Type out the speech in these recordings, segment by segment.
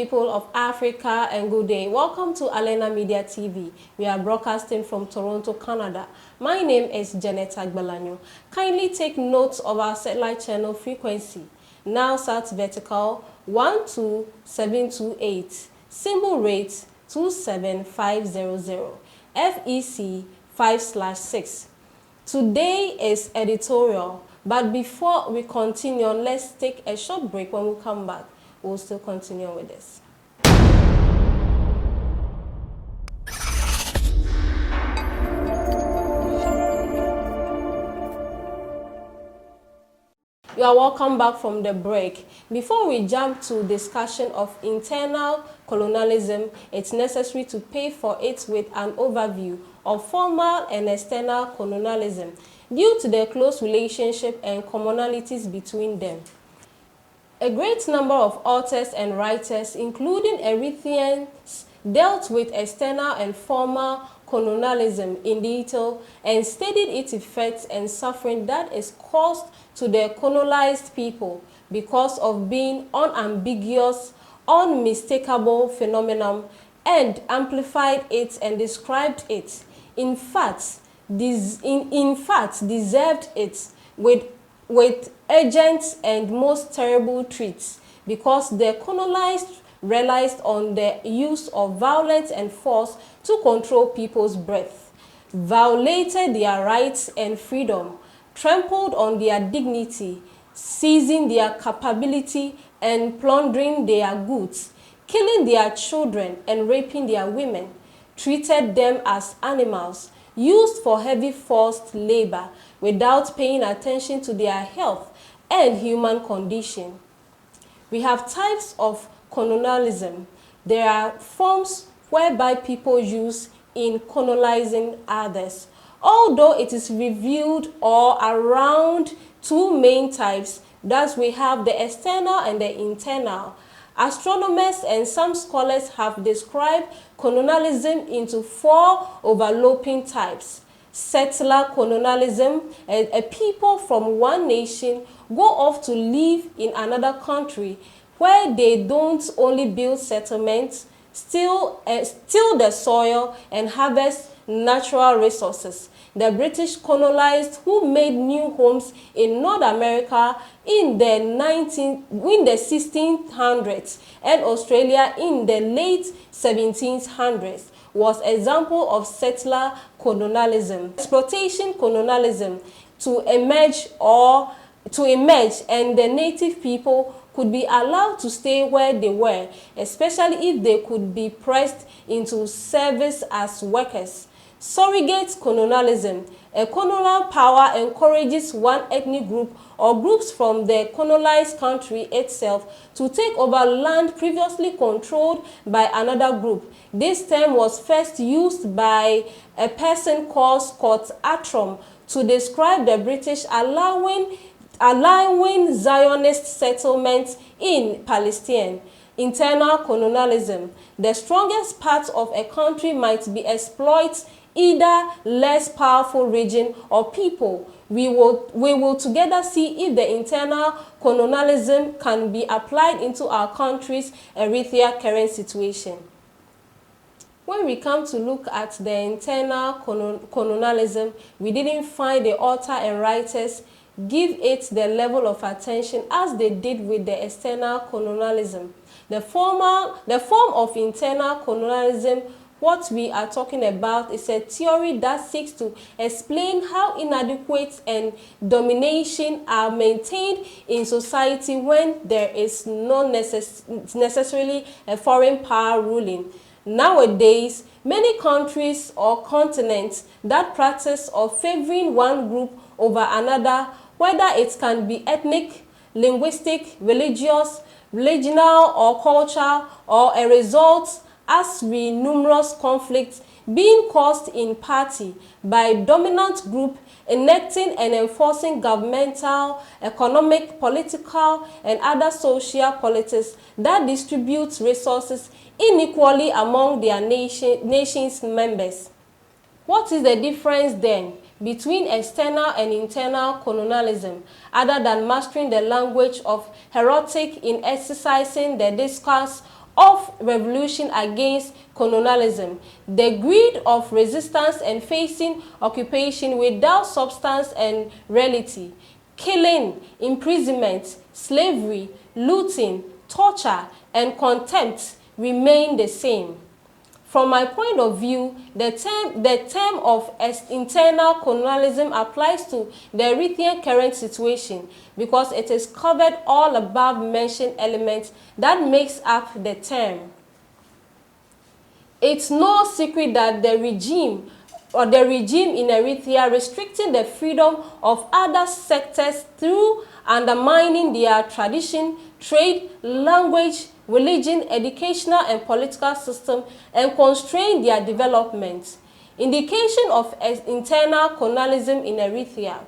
people of Africa, and good day. Welcome to Alena Media TV. We are broadcasting from Toronto, Canada. My name is Janet Agbalanyo. Kindly take note of our satellite channel frequency. Now set vertical 12728, symbol rate 27500, FEC 5/6. Today is editorial, but before we continue, let's take a short break. When we come back, we'll still continue with this. You are welcome back from the break. Before we jump to discussion of internal colonialism, it's necessary to pay for it with an overview of formal and external colonialism due to the close relationship and commonalities between them. A great number of authors and writers, including Eritreans, dealt with external and formal colonialism in detail and studied its effects and suffering that is caused to the colonized people because of being unambiguous, unmistakable phenomenon, and amplified it and described it. In fact, deserved it with urgent and most terrible treats, because the colonized relied on the use of violence and force to control people's breath, violated their rights and freedom, trampled on their dignity, seizing their capability and plundering their goods, killing their children and raping their women, treated them as animals, used for heavy forced labor without paying attention to their health and human condition. We have types of colonialism. There are forms whereby people use in colonizing others. Although it is reviewed or around two main types, thus we have the external and the internal. Astronomers and some scholars have described colonialism into four overlapping types. Settler colonialism, a people from one nation go off to live in another country where they don't only build settlements, till the soil and harvest natural resources. The British colonized, who made new homes in North America in the 1600s and Australia in the late 1700s, was example of settler colonialism. Exploitation colonialism to emerge, and the native people could be allowed to stay where they were, especially if they could be pressed into service as workers. Surrogate colonialism. A colonial power encourages one ethnic group or groups from the colonized country itself to take over land previously controlled by another group. This term was first used by a person called Scott Atram to describe the British allowing Zionist settlements in Palestine. Internal colonialism. The strongest part of a country might be exploit either less powerful region or people. We will together see if the internal colonialism can be applied into our country's Eritrea current situation. When we come to look at the internal colonialism, we didn't find the author and writers give it the level of attention as they did with the external colonialism. The form of internal colonialism, what we are talking about, is a theory that seeks to explain how inadequate and domination are maintained in society when there is not necessarily a foreign power ruling. Nowadays, many countries or continents that practice of favoring one group over another, whether it can be ethnic, linguistic, religious, regional or cultural, or a result as with numerous conflicts being caused in party by dominant group enacting and enforcing governmental, economic, political, and other social politics that distributes resources unequally among their nation's members. What is the difference then between external and internal colonialism, other than mastering the language of rhetoric in exercising the discourse of revolution against colonialism, the greed of resistance and facing occupation without substance and reality, killing, imprisonment, slavery, looting, torture, and contempt remain the same. From my point of view, the term of internal colonialism applies to the Eritrean current situation because it is covered all above mentioned elements that makes up the term. It's no secret that the regime in Eritrea restricting the freedom of other sectors through undermining their tradition, trade, language, religion, educational and political system, and constrain their development. Indication of internal colonialism in Eritrea.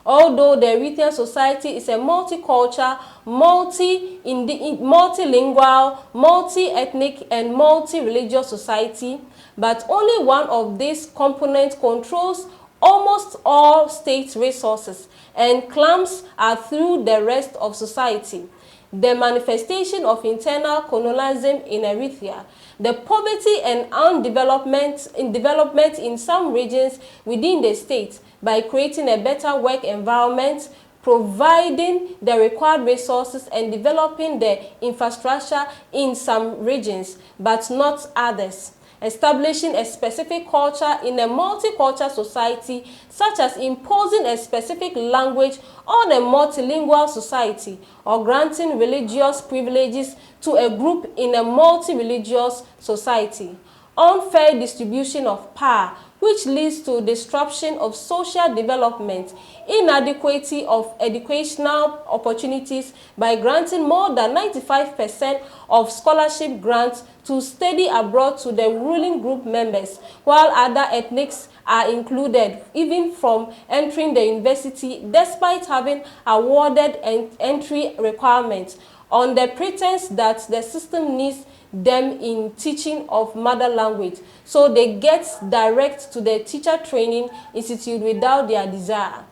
Although the Eritrean society is a multicultural, multilingual, multi-ethnic, and multi-religious society, but only one of these components controls almost all state resources, and claims are through the rest of society. The manifestation of internal colonialism in Eritrea, the poverty and underdevelopment in some regions within the state by creating a better work environment, providing the required resources and developing the infrastructure in some regions, but not others. Establishing a specific culture in a multicultural society, such as imposing a specific language on a multilingual society, or granting religious privileges to a group in a multi-religious society. Unfair distribution of power, which leads to disruption of social development, inadequacy of educational opportunities by granting more than 95% of scholarship grants to study abroad to the ruling group members, while other ethnics are included even from entering the university despite having awarded entry requirements on the pretense that the system needs them in teaching of mother language, so they get direct to the teacher training institute without their desire.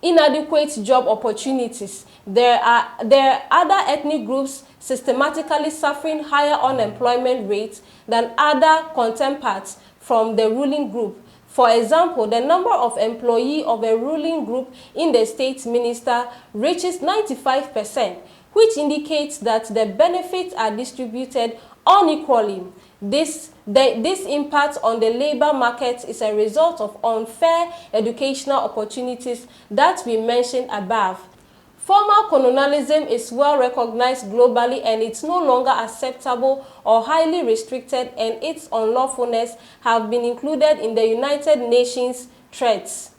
Inadequate job opportunities. There are other ethnic groups systematically suffering higher unemployment rates than other counterparts from the ruling group. For example, the number of employees of a ruling group in the state minister reaches 95%, which indicates that the benefits are distributed unequally. This impact on the labor market is a result of unfair educational opportunities that we mentioned above. Formal colonialism is well recognized globally, and it's no longer acceptable or highly restricted, and its unlawfulness have been included in the United Nations threats.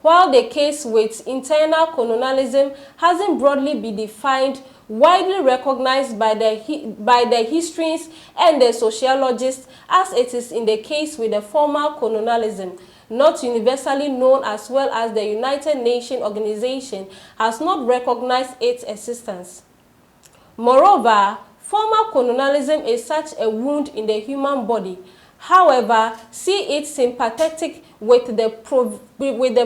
While the case with internal colonialism hasn't broadly been defined, widely recognized by the historians and the sociologists, as it is in the case with the formal colonialism, not universally known, as well as the United Nations organization has not recognized its existence. Moreover, formal colonialism is such a wound in the human body. However, see it sympathetic with the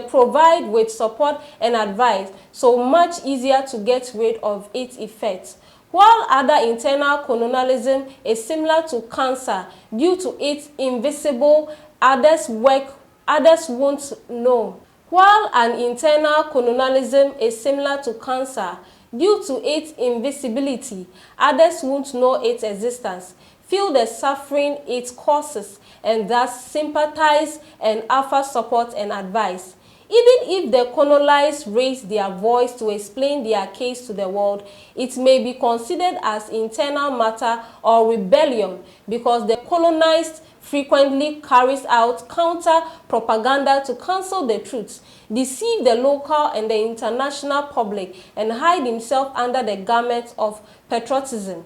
provide with support and advice, so much easier to get rid of its effects. While other internal colonialism is similar to cancer due to its invisible, others won't know. While an internal colonialism is similar to cancer due to its invisibility, others won't know its existence, feel the suffering it causes, and thus sympathize and offer support and advice. Even if the colonized raise their voice to explain their case to the world, it may be considered as internal matter or rebellion because the colonized frequently carries out counter propaganda to cancel the truth, deceive the local and the international public, and hide himself under the garment of patriotism.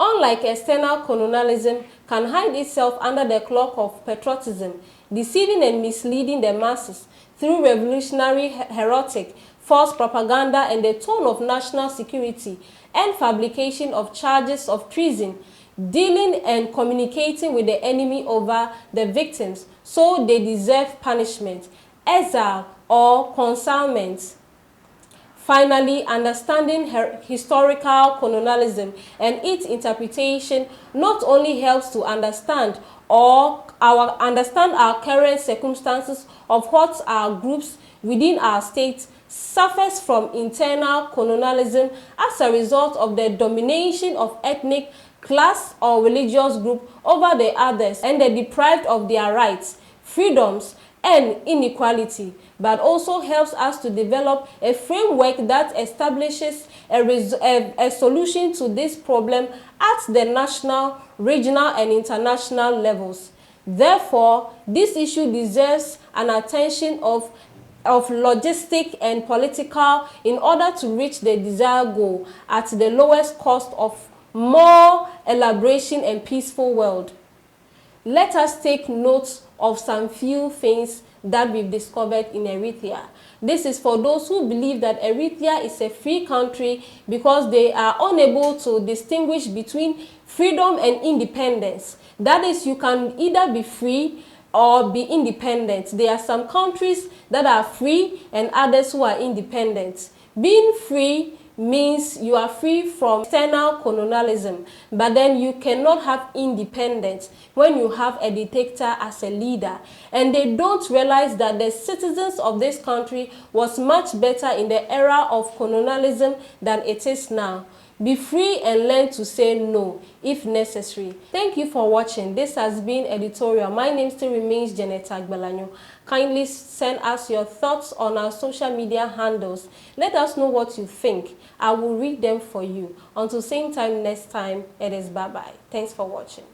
Unlike external colonialism, can hide itself under the cloak of patriotism, deceiving and misleading the masses through revolutionary heroic, false propaganda, and the tone of national security, and fabrication of charges of treason, dealing and communicating with the enemy over the victims, so they deserve punishment, exile, or consignment. Finally, understanding historical colonialism and its interpretation not only helps to understand our current circumstances of what our groups within our states suffers from internal colonialism as a result of the domination of ethnic, class or religious group over the others, and they're deprived of their rights, freedoms and inequality, but also helps us to develop a framework that establishes a solution to this problem at the national, regional and international levels. Therefore, this issue deserves an attention of logistic and political in order to reach the desired goal at the lowest cost of more elaboration and peaceful world. Let us take note of some few things that we've discovered in Eritrea. This is for those who believe that Eritrea is a free country because they are unable to distinguish between freedom and independence. That is, you can either be free or be independent. There are some countries that are free and others who are independent. Being free means you are free from external colonialism, but then you cannot have independence when you have a dictator as a leader. And they don't realize that the citizens of this country was much better in the era of colonialism than it is now. Be free and learn to say no if necessary. Thank you for watching. This has been Editorial. My name still remains Janet Agbelanyo. Kindly send us your thoughts on our social media handles. Let us know what you think. I will read them for you. Until same time next time, it is bye-bye. Thanks for watching.